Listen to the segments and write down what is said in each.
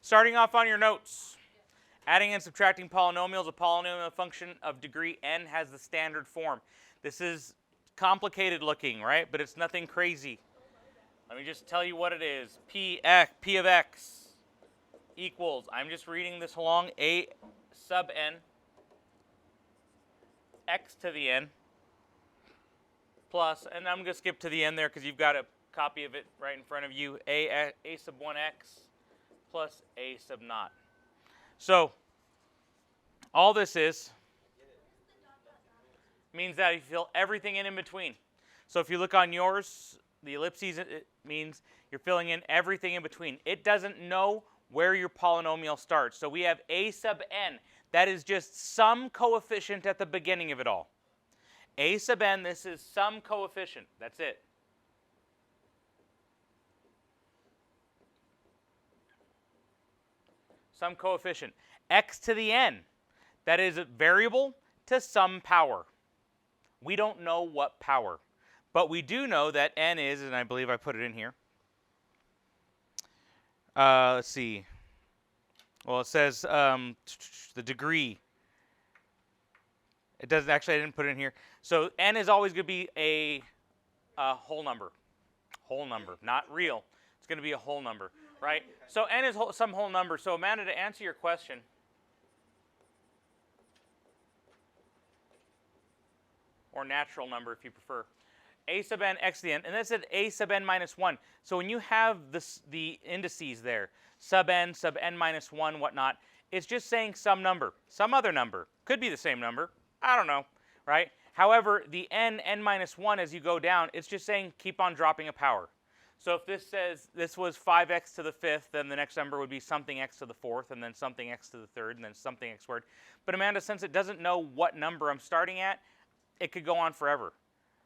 Starting off on your notes, adding and subtracting polynomials, a polynomial function of degree n has the standard form. This is complicated looking, right? But it's nothing crazy. Let me just tell you what it is. P of x equals, I'm just reading this along, a sub n, x to the n, plus, and I'm going to skip to the end there because you've got a copy of it right in front of you, a sub 1x plus a sub naught. So all this means that you fill everything in between. So if you look on yours, the ellipses, it means you're filling in everything in between. It doesn't know where your polynomial starts. So we have a sub n. That is just some coefficient at the beginning of it all. A sub n, this is some coefficient. That's it. Some coefficient. X to the n, that is a variable to some power. We don't know what power, but we do know that n is, and I believe I put it in here. Let's see. Well, it says the degree. It doesn't actually. I didn't put it in here. So n is always going to be a whole number. Whole number, not real. It's going to be a whole number, right? So n is some whole number. So Amanda, to answer your question, or natural number if you prefer, a sub n x to the n, and that's at a sub n minus 1. So when you have the indices there, sub n minus 1, whatnot, it's just saying some number, some other number. Could be the same number. I don't know, right? However, the n minus 1 as you go down, it's just saying keep on dropping a power. So if this says this was 5x to the 5th, then the next number would be something x to the 4th, and then something x to the 3rd, and then something x squared. But Amanda, since it doesn't know what number I'm starting at, it could go on forever,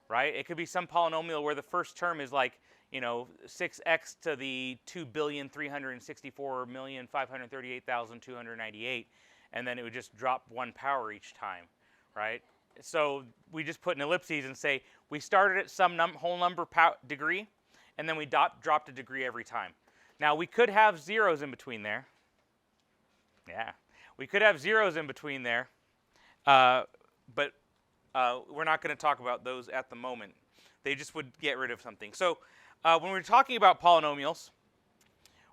right? It could be some polynomial where the first term is like, 6x to the 2,364,538,298, and then it would just drop one power each time, right? So we just put in ellipses and say we started at some whole number degree, and then we dropped a degree every time. Now we could have zeros in between there. Yeah, we could have zeros in between there, but we're not going to talk about those at the moment. They just would get rid of something. So when we're talking about polynomials,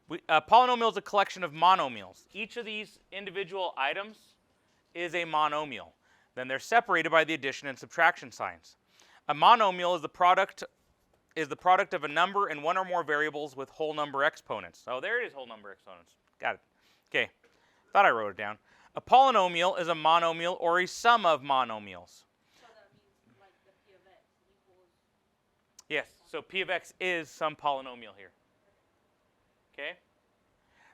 polynomial is a collection of monomials. Each of these individual items is a monomial. Then they're separated by the addition and subtraction signs. A monomial is the product of a number and one or more variables with whole number exponents. Oh, there it is, whole number exponents. Got it. Okay. Thought I wrote it down. A polynomial is a monomial or a sum of monomials. So that means like the p of x equals... Yes. So p of x is some polynomial here. Okay?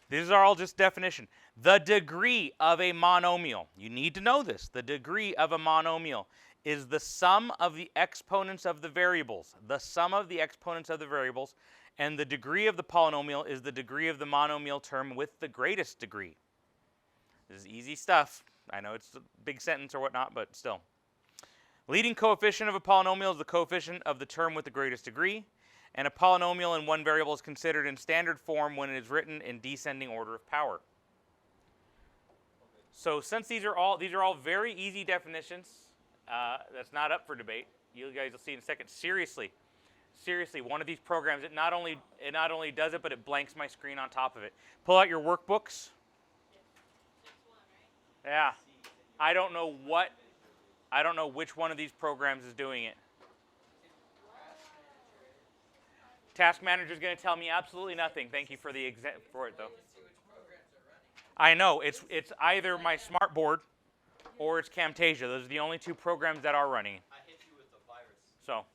These are all just definition. The degree of a monomial, you need to know this, the degree of a monomial is the sum of the exponents of the variables. The sum of the exponents of the variables, and the degree of the polynomial is the degree of the monomial term with the greatest degree. This is easy stuff. I know it's a big sentence or whatnot, but still. Leading coefficient of a polynomial is the coefficient of the term with the greatest degree. And a polynomial in one variable is considered in standard form when it is written in descending order of power. So since these are all very easy definitions, that's not up for debate. You guys will see in a second. Seriously, one of these programs, it not only does it, but it blanks my screen on top of it. Pull out your workbooks. Yeah, I don't know which one of these programs is doing it. Task Manager is going to tell me absolutely nothing. Thank you for the for it though. I know it's either my smartboard or it's Camtasia. Those are the only two programs that are running. I hit you with the virus. So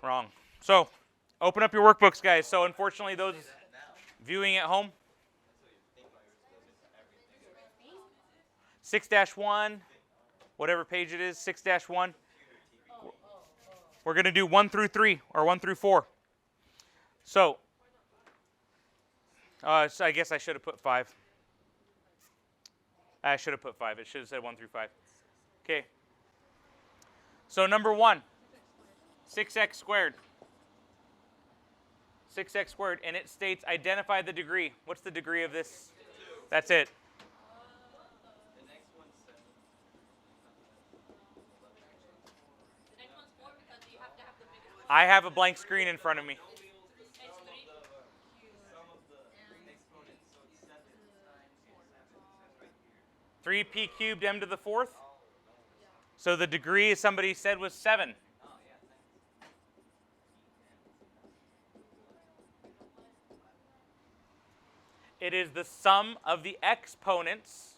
wrong. So open up your workbooks, guys. So unfortunately, those viewing at home. 6-1, whatever page it is, 6-1. We're going to do 1 through 3 or 1 through 4. So I guess I should have put 5. I should have put 5. It should have said 1 through 5. Okay. So number 1, 6x squared. 6x squared, and it states identify the degree. What's the degree of this? That's it. The next one's 4 because you have to have the biggest one. I have a blank screen in front of me. It's 3. 3p cubed m to the 4th. So the degree, as somebody said, was 7. It is the sum of the exponents.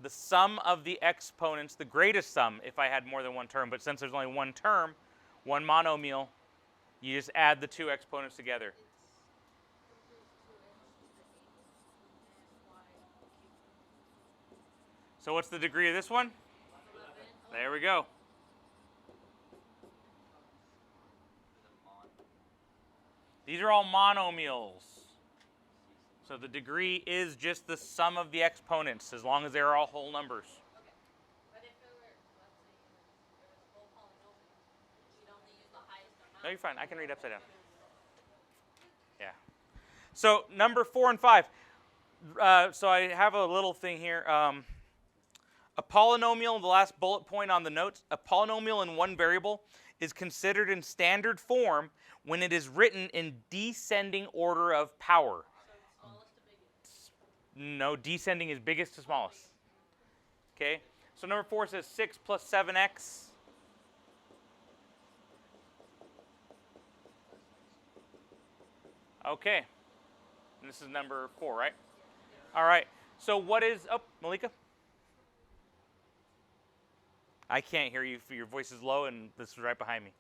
The sum of the exponents, the greatest sum if I had more than one term. But since there's only one term, one monomial, you just add the two exponents together. So what's the degree of this one? There we go. These are all monomials. So the degree is just the sum of the exponents, as long as they're all whole numbers. Okay. But if it were, let's say, it was whole polynomial, you'd only use the highest amount. No, you're fine. I can read upside down. Yeah. So number 4 and 5. So I have a little thing here. A polynomial, the last bullet point on the notes, a polynomial in one variable is considered in standard form when it is written in descending order of power. So smallest to biggest. No, descending is biggest to smallest. Okay? So number 4 says 6 plus 7x. Okay. And this is number 4, right? All right. So what is, oh, Malika? I can't hear you. Your voice is low, and this is right behind me.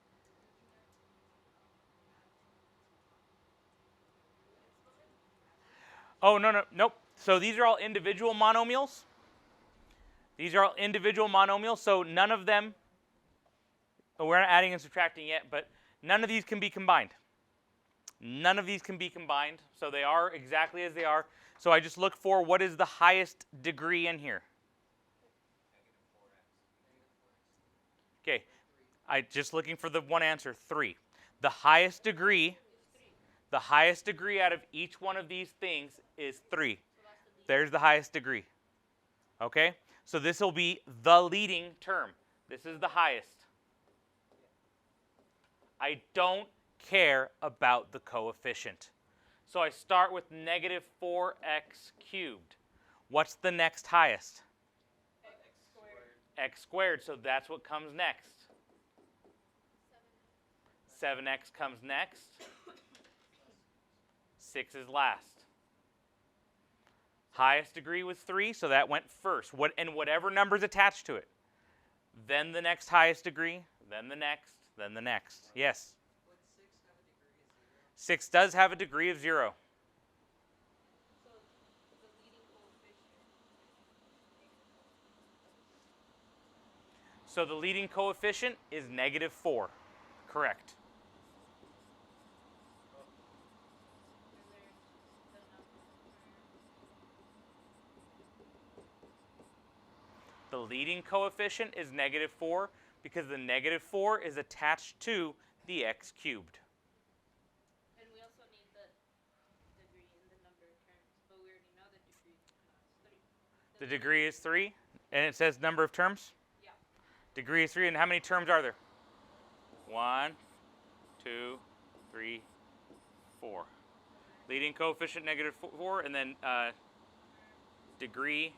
Oh, nope. So these are all individual monomials. These are all individual monomials, so none of them, we're not adding and subtracting yet, but none of these can be combined. None of these can be combined, so they are exactly as they are. So I just look for what is the highest degree in here. Okay, I just looking for the one answer, 3. The highest degree out of each one of these things is 3. There's the highest degree. Okay, so this will be the leading term. This is the highest. I don't care about the coefficient. So I start with negative 4x cubed. What's the next highest? X squared, so that's what comes next. 7x comes next. 6 is last. Highest degree was 3, so that went first. And whatever number's attached to it. Then the next highest degree, then the next, then the next. Yes? Would 6 have a degree of 0? 6 does have a degree of 0. So the leading coefficient. So the leading coefficient is negative 4. Correct. The leading coefficient is negative 4 because the negative 4 is attached to the x cubed. And we also need the degree in the number of terms, but we already know the degree is 3. The degree is 3, and it says number of terms? Yeah. Degree is 3, and how many terms are there? 1, 2, 3, 4. Leading coefficient negative 4, and then degree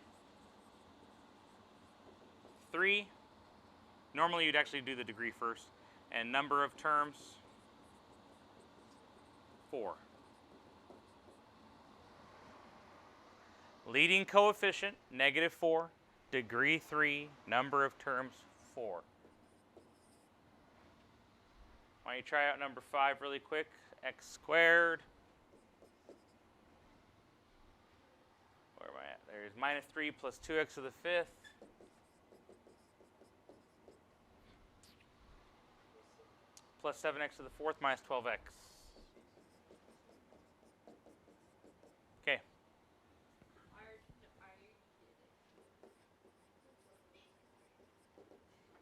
3. Normally you'd actually do the degree first. And number of terms 4. Leading coefficient negative 4. Degree 3. Number of terms 4. Why don't you try out number 5 really quick? X squared. Where am I at? There's minus 3 plus 2x to the 5th. Plus 7x to the 4th minus 12x. Okay.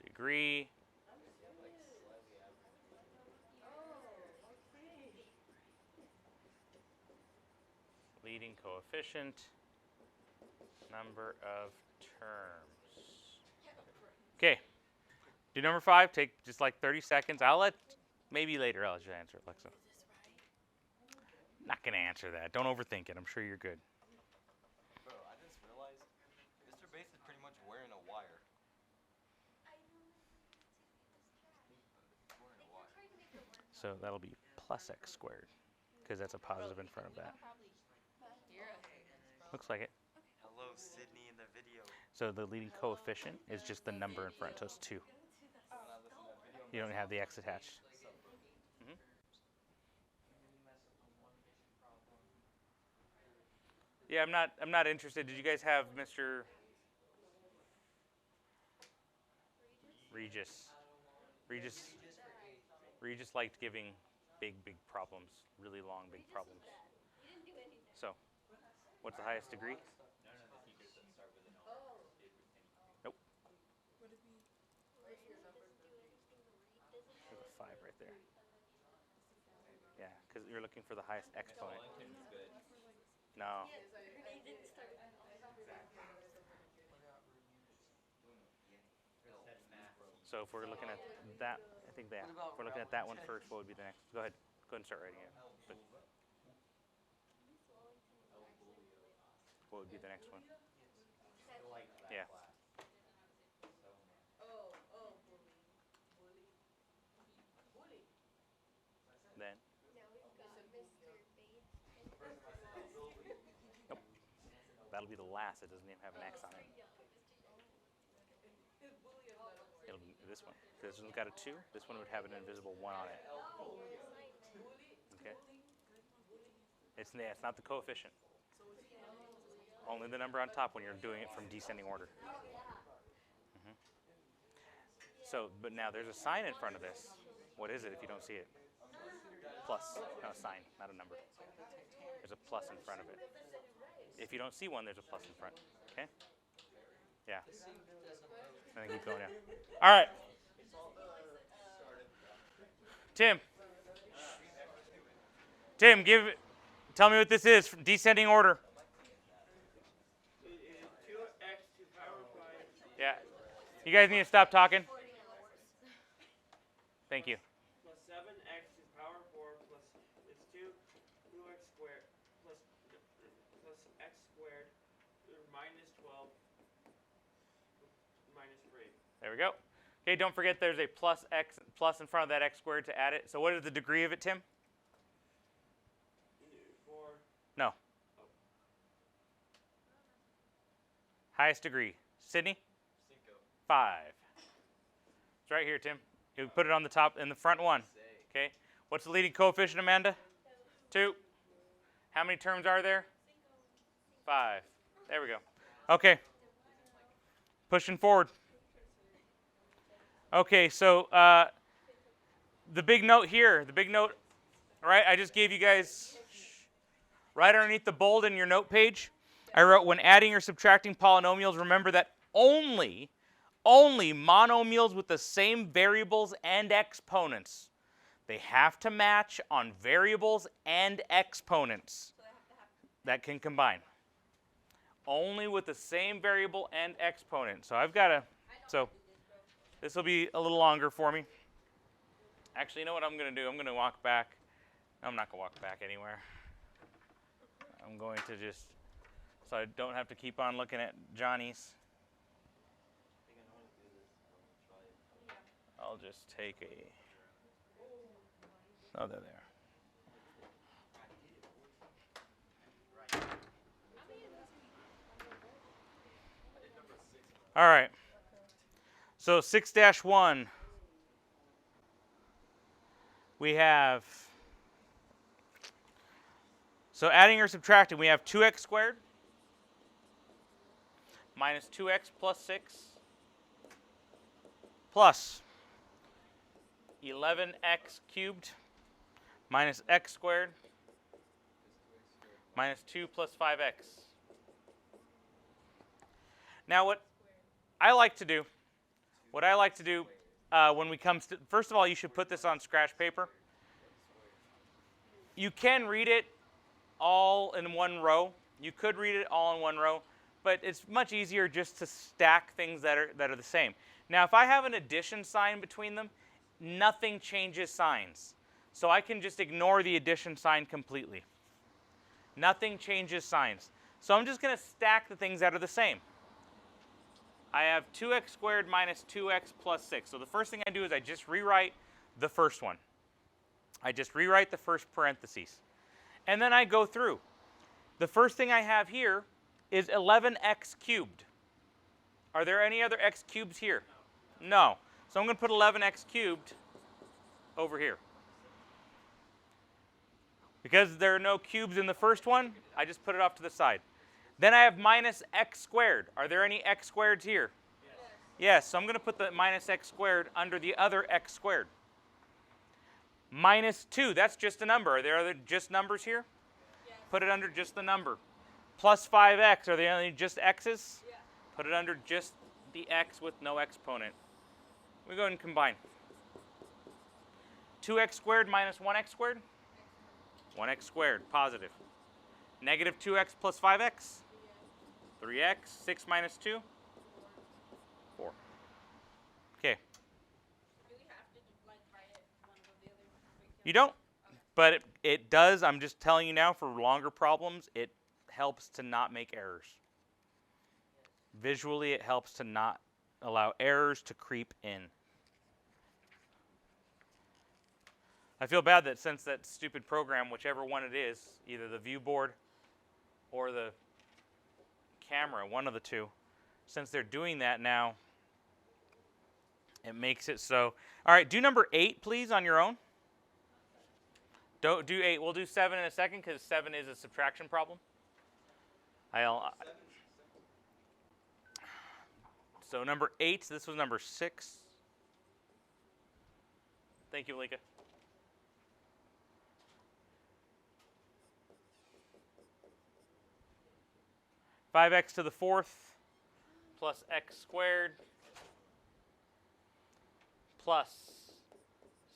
Degree. leading coefficient, number of terms. Okay. Do number 5. Take just like 30 seconds. Maybe later I'll let you answer it, Alexa. Not going to answer that. Don't overthink it. I'm sure you're good. Bro, I just realized Mr. Bass is pretty much wearing a wire. So that'll be plus x squared, because that's a positive in front of that. Looks like it. Hello, Sydney in the video. So the leading coefficient is just the number in front, so it's 2. You don't have the x attached. Mm-hmm. Yeah, I'm not interested. Did you guys have Mr. Regis? Regis liked giving big problems, really long big problems. So, what's the highest degree? Nope. There's a 5 right there. Yeah, because you're looking for the highest exponent. No. So if we're looking at that, I think that. If we're looking at that one first, what would be the next? Go ahead and start writing it. But what would be the next one? Yeah. Then? Nope. That'll be the last. It doesn't even have an X on it. It'll be this one. This one's got a 2. This one would have an invisible 1 on it. Okay. It's not the coefficient. Only the number on top when you're doing it from descending order. Mm-hmm. So, but now there's a sign in front of this. What is it if you don't see it? Plus. No, a sign, not a number. There's a plus in front of it. If you don't see one, there's a plus in front. Okay? Yeah. And then keep going down. All right. Tim, tell me what this is. Descending order. Yeah. You guys need to stop talking. Thank you. Plus 7x to the power of 4 plus it's 2x squared plus x squared minus 12 minus 3. There we go. Okay, don't forget there's a plus in front of that x squared to add it. So what is the degree of it, Tim? 4. No. Oh. Highest degree. Sydney? 5. It's right here, Tim. You put it on the top in the front one. Okay. What's the leading coefficient, Amanda? 2. How many terms are there? 5. There we go. Okay. Pushing forward. Okay, so the big note here, right? I just gave you guys right underneath the bold in your note page. I wrote, when adding or subtracting polynomials, remember that only monomials with the same variables and exponents. They have to match on variables and exponents that can combine. Only with the same variable and exponent. So I've got to, this will be a little longer for me. Actually, you know what I'm going to do? I'm going to walk back. I'm not going to walk back anywhere. I'm going to just, so I don't have to keep on looking at Johnny's. I'll just take oh, they're there. All right. So 6-1, we have, so adding or subtracting, we have 2x squared minus 2x plus 6 plus 11x cubed minus x squared minus 2 plus 5x. Now what I like to do when we come to, first of all, you should put this on scratch paper. You can read it all in one row. You could read it all in one row, but it's much easier just to stack things that are the same. Now, if I have an addition sign between them, nothing changes signs. So I can just ignore the addition sign completely. Nothing changes signs. So I'm just going to stack the things that are the same. I have 2x squared minus 2x plus 6. So the first thing I do is I just rewrite the first one. I just rewrite the first parentheses. And then I go through. The first thing I have here is 11x cubed. Are there any other x cubes here? No. So I'm going to put 11x cubed over here. Because there are no cubes in the first one, I just put it off to the side. Then I have minus x squared. Are there any x squareds here? Yes, so I'm going to put the minus x squared under the other x squared. Minus 2, that's just a number. Are there other just numbers here? Yes. Put it under just the number. Plus 5x, are there only just x's? Yeah. Put it under just the x with no exponent. We go ahead and combine. 2x squared minus 1x squared? 1x squared, positive. Negative 2x plus 5x? 3x. 6 minus 2? 4. Okay. Do we have to write it one above the other? You don't, but it does. I'm just telling you now, for longer problems, it helps to not make errors. Visually, it helps to not allow errors to creep in. I feel bad that since that stupid program, whichever one it is, either the view board or the camera, one of the two, since they're doing that now, it makes it so. All right, do number 8, please, on your own. Don't do 8. We'll do 7 in a second because 7 is a subtraction problem. So number 8, this was number 6. Thank you, Malika. Five x to the 4th plus x squared plus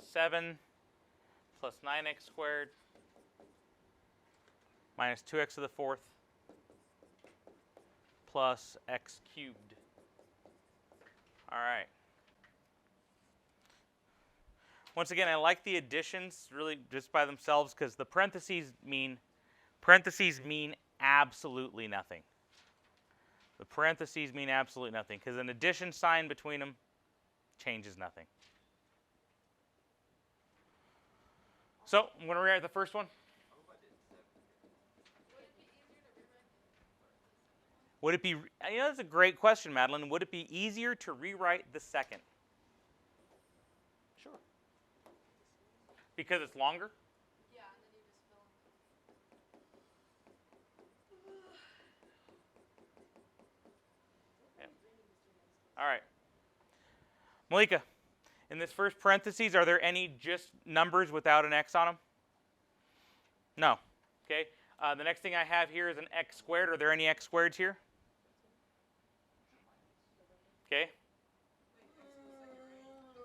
7 plus 9x squared minus 2x to the 4th plus x cubed. All right. Once again, I like the additions really just by themselves because the parentheses mean absolutely nothing. The parentheses mean absolutely nothing because an addition sign between them changes nothing. So I'm going to rewrite the first one. Would it be, that's a great question, Madeline. Would it be easier to rewrite the second? Sure. Because it's longer? Yeah, and then you just fill in. All right. Malika, in this first parentheses, are there any just numbers without an x on them? No. Okay. The next thing I have here is an x squared. Are there any x squareds here? Okay.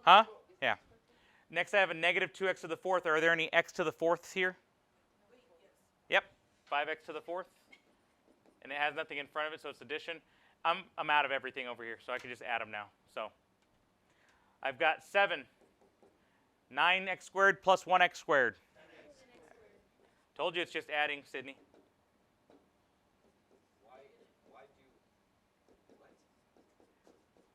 Huh? Yeah. Next I have a negative 2x to the 4th. Are there any x to the 4ths here? Yep. 5x to the 4th. And it has nothing in front of it, so it's addition. I'm out of everything over here, so I can just add them now. So I've got 7. 9x squared plus 1x squared. Told you it's just adding, Sydney.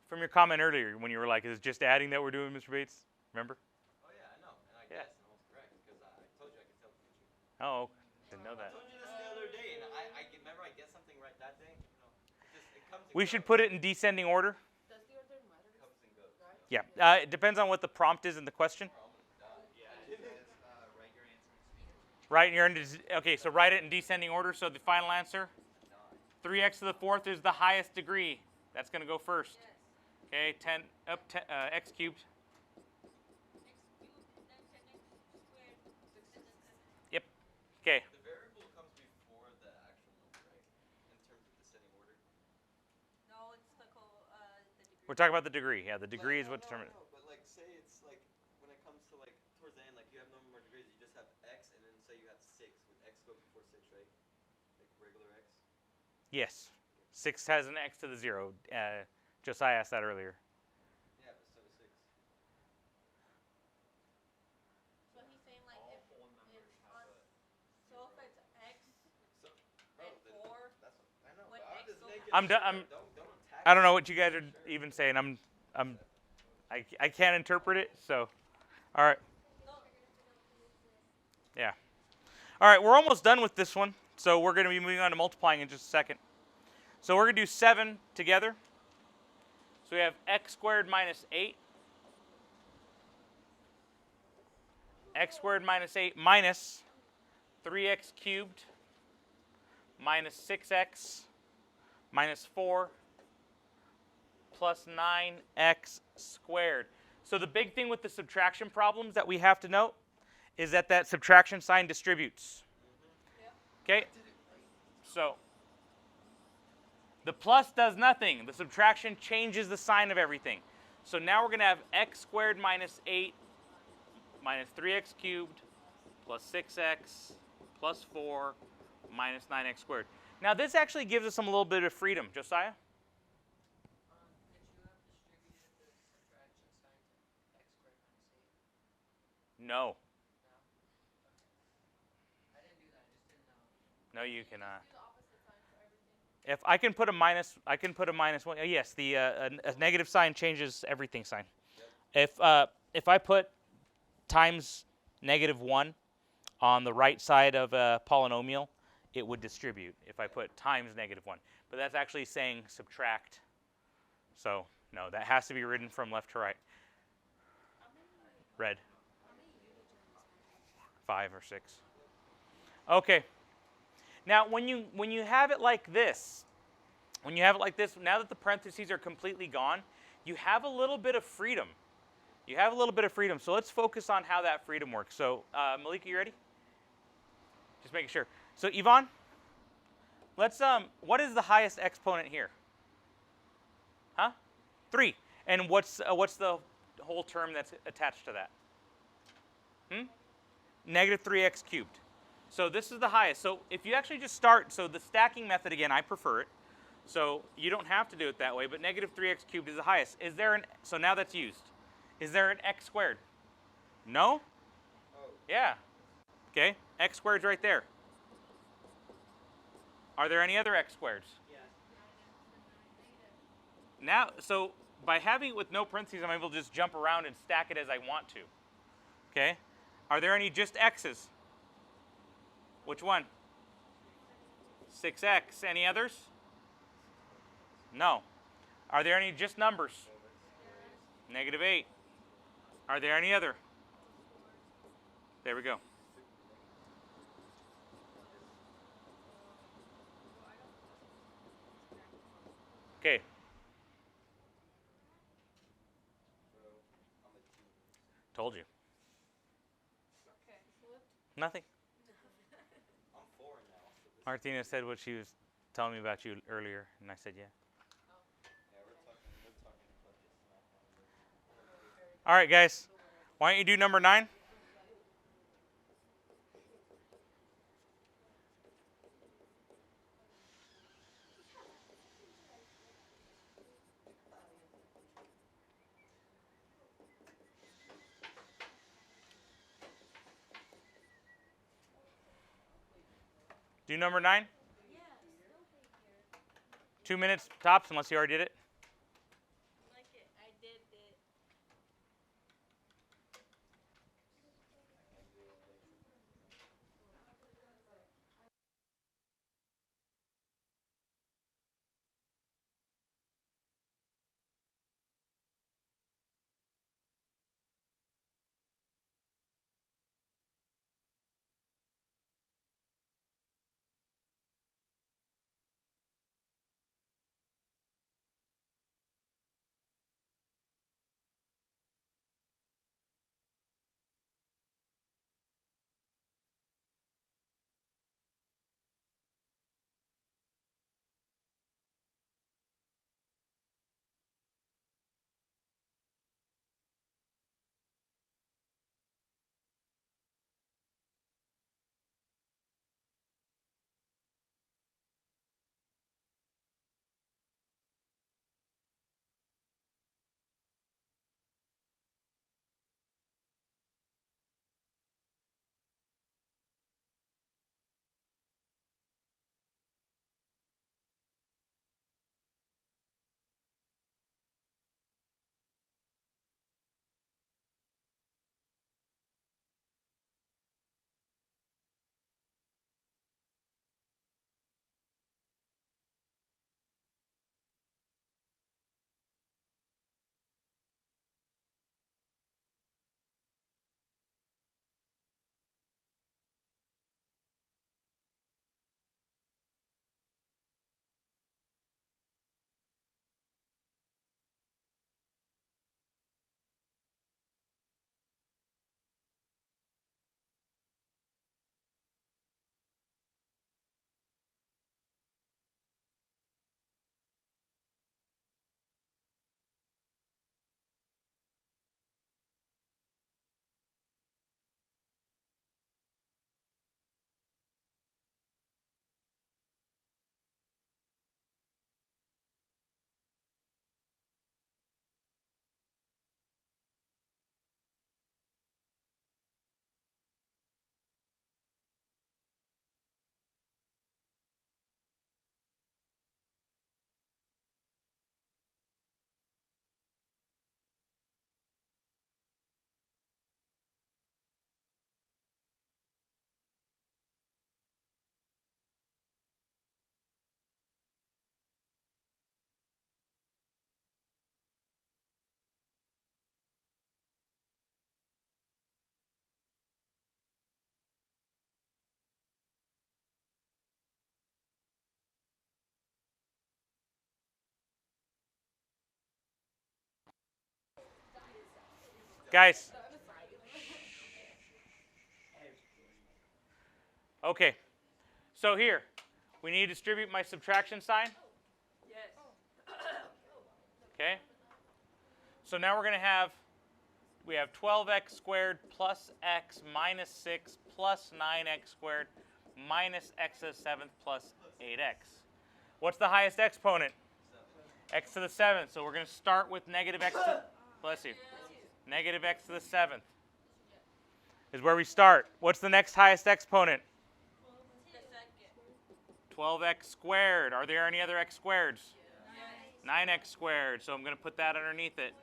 From your comment earlier when you were like, is it just adding that we're doing, Mr. Bates? Remember? Oh yeah, I know, and I guessed and I was correct because I told you I could tell the future. Oh, didn't know that. I told you this the other day, and I remember I guessed something right that day. It comes and We should put it in descending order. Does the order matter? comes and goes. Yeah. It depends on what the prompt is in the question. Write your okay, so write it in descending order. So the final answer, 3x to the 4th is the highest degree. That's going to go first. Yes. Okay, 10 up x cubed. X cubed and then 10x squared. Yep. Okay. The variable comes before the actual number, right? In terms of descending order. No, it's the degree. We're talking about the degree. Yeah, the degree is what determines. No, but like say it's like when it comes to like towards the end, like you have no more degrees, you just have x, and then say you have 6 with x go before 6, right? like regular x? Yes. 6 has an x to the 0. Josiah asked that earlier. Yeah, but so does 6. So he's saying like All if whole numbers it's have on, a so if 0. it's x So, bro, and then 4, that's what I know. when But I'm x just goes making I'm sure. done. Don't attack I don't me. know what you guys are Sure. even saying. I can't interpret it. So, all right. no, Yeah. All right, we're almost done with this one. So we're going to be moving on to multiplying in just a second. So we're going to do 7 together. So we have x squared minus 8. X squared minus 8 minus 3x cubed minus 6x minus 4 plus 9x squared. So the big thing with the subtraction problems that we have to note is that that subtraction sign distributes. Okay? So the plus does nothing. The subtraction changes the sign of everything. So now we're going to have x squared minus 8 minus 3x cubed plus 6x plus 4 minus 9x squared. Now this actually gives us a little bit of freedom. Josiah? Could you have distributed the subtraction sign to x squared minus 8? No. No? Okay. I didn't do that. I just didn't know. No, you cannot. do the opposite sign for everything. If I can put a minus, I can put a minus one. Yes, the a negative sign changes everything sign. If I put times -1 on the right side of a polynomial, it would distribute if I put times -1. But that's actually saying subtract. So no, that has to be written from left to right. Red. 5 or 6. Okay. Now when you have it like this, now that the parentheses are completely gone, you have a little bit of freedom. You have a little bit of freedom. So let's focus on how that freedom works. So Malika, you ready? Just making sure. So Yvonne, let's what is the highest exponent here? Huh? 3. And what's the whole term that's attached to that? -3x cubed. So this is the highest. So if you actually just start, so the stacking method again, I prefer it. So you don't have to do it that way, but -3x cubed is the highest. Is there an, so now that's used. Is there an x squared? No? Oh. Yeah. Okay, x squared's right there. Are there any other x squareds? Yes. Now, so by having it with no parentheses, I'm able to just jump around and stack it as I want to. Okay? Are there any just x's? Which one? 6x. Any others? No. Are there any just numbers? -8. Are there any other? There we go. Okay. Bro, I'm a genius. Told you. Okay. Nothing. I'm 4 now. So this Martina said what she was telling me about you earlier, and I said, yeah. Yeah, we're talking fucking smack on you. All right, guys. Why don't you do number 9? Do number 9? 2 minutes tops, unless you already did it. Guys. Okay. So here, we need to distribute my subtraction sign. Yes. Okay. So now we're going to have, we have 12x squared plus x minus 6 plus 9x squared minus x to the 7th plus 8x. What's the highest exponent? X to the 7th. So we're going to start with negative x to, bless you, negative x to the 7th is where we start. What's the next highest exponent? 12x squared. Are there any other x squareds? 9x squared. So I'm going to put that underneath it.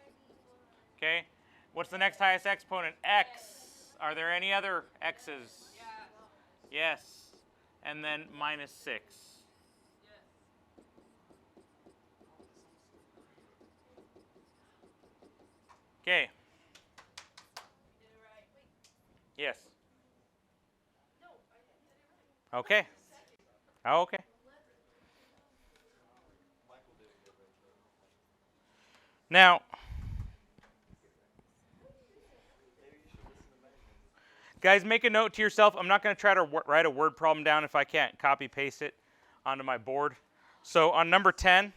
Okay. What's the next highest exponent? X. Are there any other x's? Yes. And then minus 6. Okay. Yes. Okay. Oh, okay. Now, guys, make a note to yourself. I'm not going to try to write a word problem down if I can't copy paste it onto my board. So on number 10,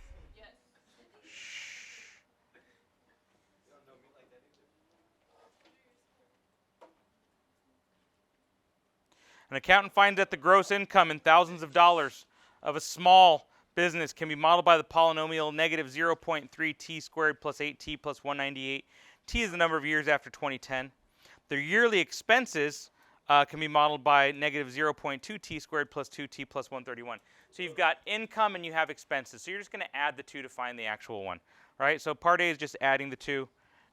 an accountant finds that the gross income in thousands of dollars of a small business can be modeled by the polynomial negative 0.3 t squared plus 8t plus 198. T is the number of years after 2010. Their yearly expenses can be modeled by negative 0.2 t squared plus 2t plus 131. So you've got income and you have expenses. So you're just going to add the two to find the actual one. Right? So part A is just adding the two.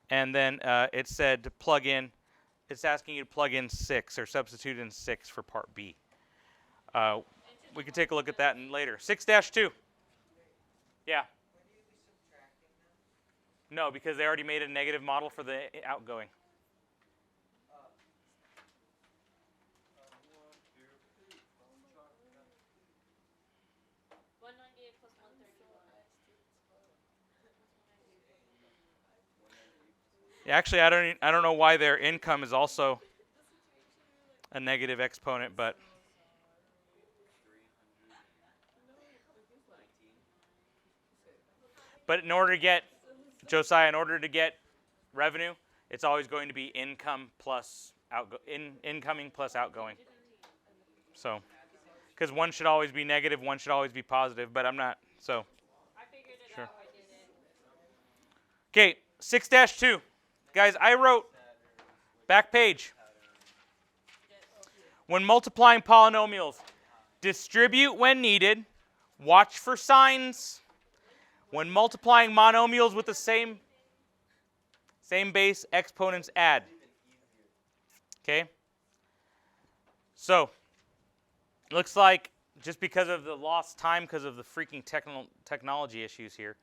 And then it said to plug in. It's asking you to plug in 6 or substitute in 6 for part B. We can take a look at that later. 6-2. Yeah. No, because they already made a negative model for the outgoing. Yeah, actually, I don't know why their income is also a negative exponent, but in order to get Josiah, in order to get revenue, it's always going to be income plus incoming plus outgoing. So, because one should always be negative, one should always be positive, but I'm not. So, sure. Okay, 6-2. Guys, I wrote back page. When multiplying polynomials, distribute when needed, watch for signs. When multiplying monomials with the same base, exponents add. Okay? So, looks like just because of the lost time, because of the freaking technology issues here,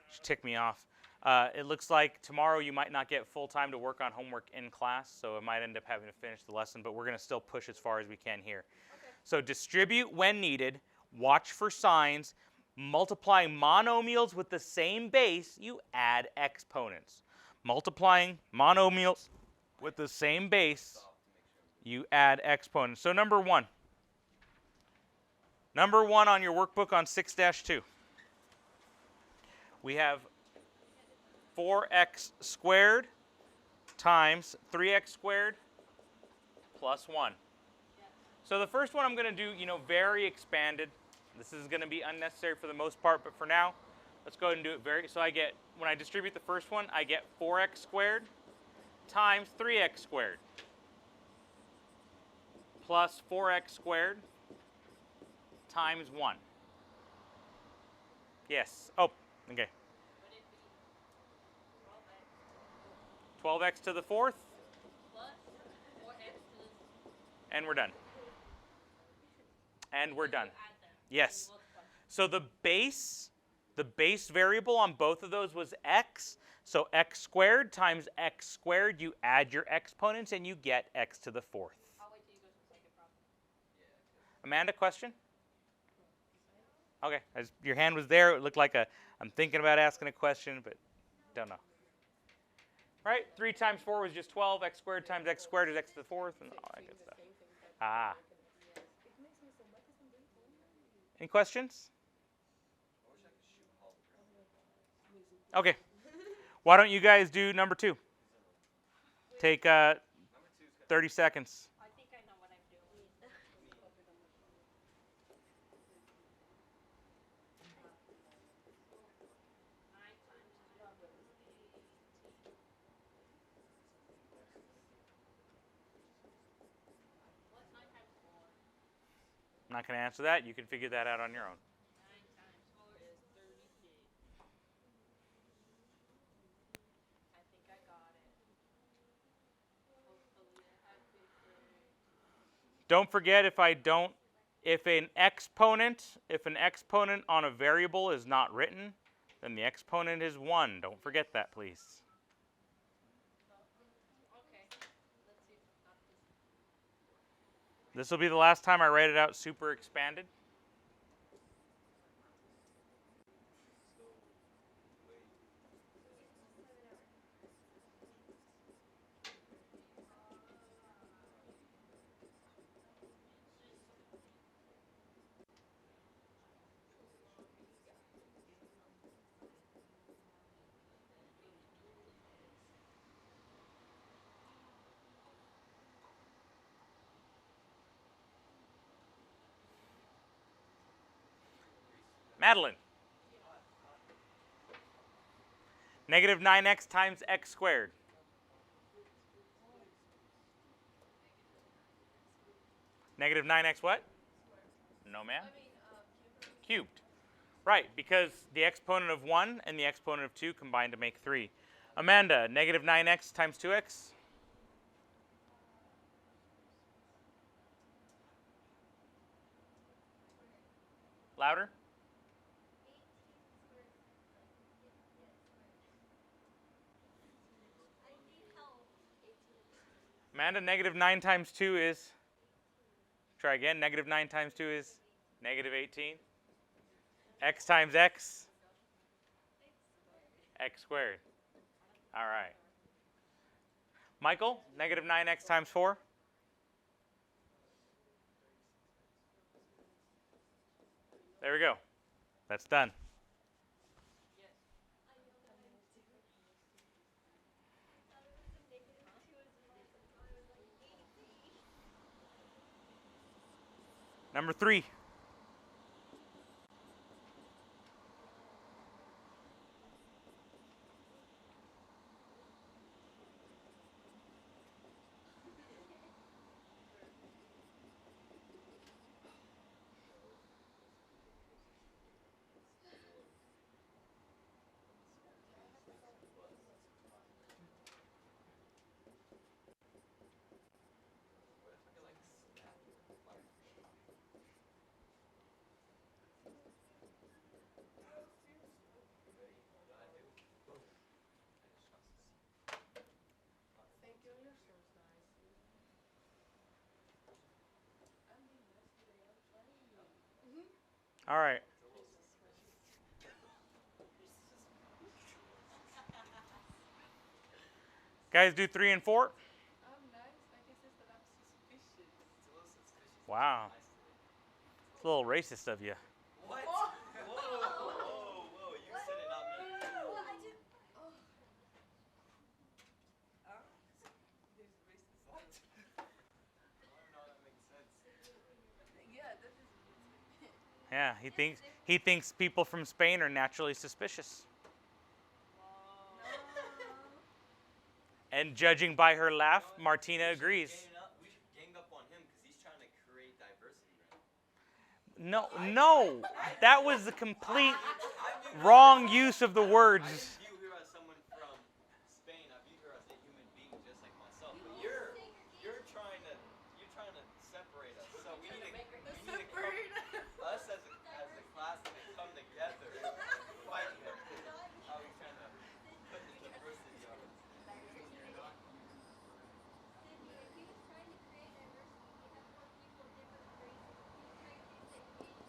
which tick me off, it looks like tomorrow you might not get full time to work on homework in class, so it might end up having to finish the lesson, but we're going to still push as far as we can here. Okay. So distribute when needed, watch for signs. Multiplying monomials with the same base, you add exponents. Multiplying monomials with the same base, you add exponents. So number 1. Number 1 on your workbook on 6-2. We have 4x squared times 3x squared plus 1. So the first one I'm going to do, very expanded. This is going to be unnecessary for the most part, but for now, let's go ahead and do it so I get, when I distribute the first one, I get 4x squared times 3x squared plus 4x squared times 1. Yes. Oh, okay. 12x to the 4th. And we're done. And we're done. Yes. So the base variable on both of those was x. So x squared times x squared, you add your exponents and you get x to the 4th. I'll wait till you go to the second problem. Amanda, question? Okay. Your hand was there. It looked like I'm thinking about asking a question, but don't know. Right? 3 times 4 was just 12. X squared times x squared is x to the fourth, and all that good stuff. Ah. Any questions? Okay. Why don't you guys do number 2? Take 30 seconds. I think I know what I'm doing. 9 times 2 is 18. What's 9 times 4? I'm not going to answer that. You can figure that out on your own. 9 times 4 is 32. I think I got it. Hopefully I have paper. Don't forget if an exponent on a variable is not written, then the exponent is 1. Don't forget that, please. Okay. Let's see if I got this. This will be the last time I write it out super expanded. Madeline. Negative 9x times x squared. Negative 9x what? No, ma'am. Cubed. Right, because the exponent of 1 and the exponent of 2 combine to make 3. Amanda, negative 9x times 2x? Louder? Amanda, negative 9 times 2 is? Try again. Negative 9 times 2 is? Negative 18. X times x? X squared. All right. Michael, negative 9x times 4? There we go. That's done. Number 3. All right. Guys, do 3 and 4? Wow. It's a little racist of you. What? Whoa, whoa, whoa, you said it, not me. What? I don't know how that makes sense. Yeah, he thinks people from Spain are naturally suspicious. And judging by her laugh, Martina agrees. We should gang up on him because he's trying to create diversity, right? No, that was the complete wrong use of the words. I didn't view her as someone from Spain. I view her as a human being just like myself. But you're trying to separate us. So we need to come, us as a class to come together and fight him. How he's trying to put the diversity on us.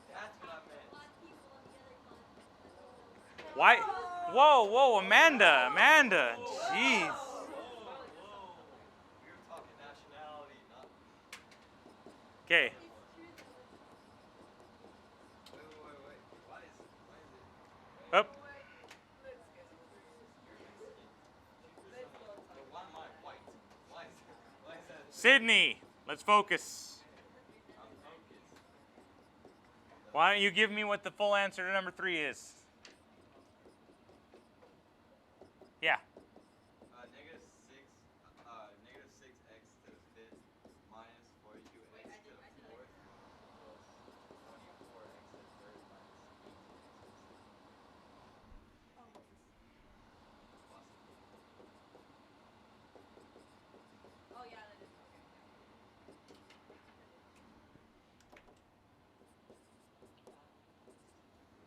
That's what I meant. Why? Whoa, Amanda, jeez. Okay. Wait. Why is it? Up. But why am I white? Why is that a thing? Sydney, let's focus. I'm focused. Why don't you give me what the full answer to number 3 is? Yeah. Negative 6x to the 5th minus 42x to the 4th plus 24x to the 3rd minus 18x to the 6th. Oh yeah, that is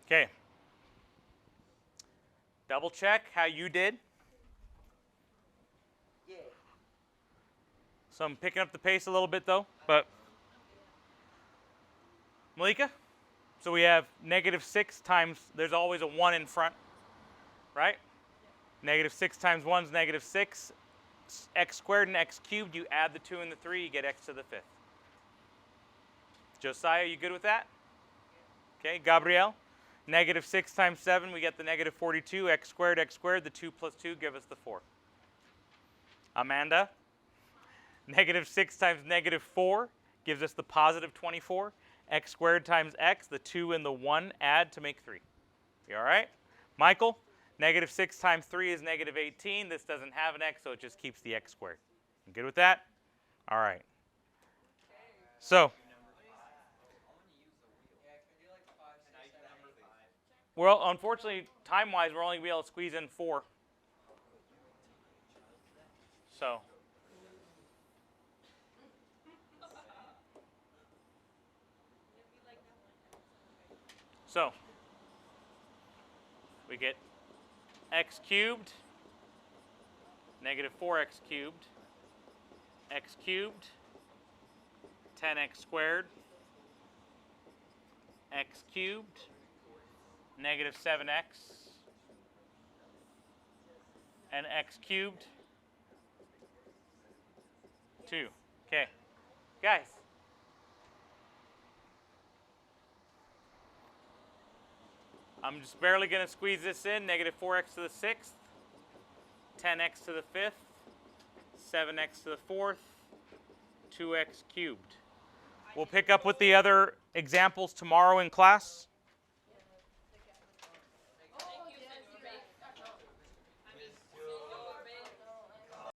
okay. Okay. Double check how you did. Yeah. So I'm picking up the pace a little bit though, but Malika? So we have negative 6 times, there's always a 1 in front, right? Negative 6 times 1 is negative 6. X squared and x cubed, you add the 2 and the 3, you get x to the 5th. Josiah, you good with that? Okay, Gabrielle? Negative 6 times 7, we get the negative 42. X squared, the 2 plus 2 give us the 4. Amanda? Negative 6 times negative 4 gives us the positive 24. X squared times x, the 2 and the 1 add to make 3. You all right? Michael? Negative 6 times 3 is negative 18. This doesn't have an x, so it just keeps the x squared. You good with that? All right. So, well, unfortunately, time-wise, we're only going to be able to squeeze in 4. So, we get x cubed, negative 4x cubed, x cubed, 10x squared, x cubed, negative 7x, and x cubed, 2. Okay. Guys. I'm just barely going to squeeze this in. Negative 4x to the 6th, 10x to the 5th, 7x to the 4th, 2x cubed. We'll pick up with the other examples tomorrow in class.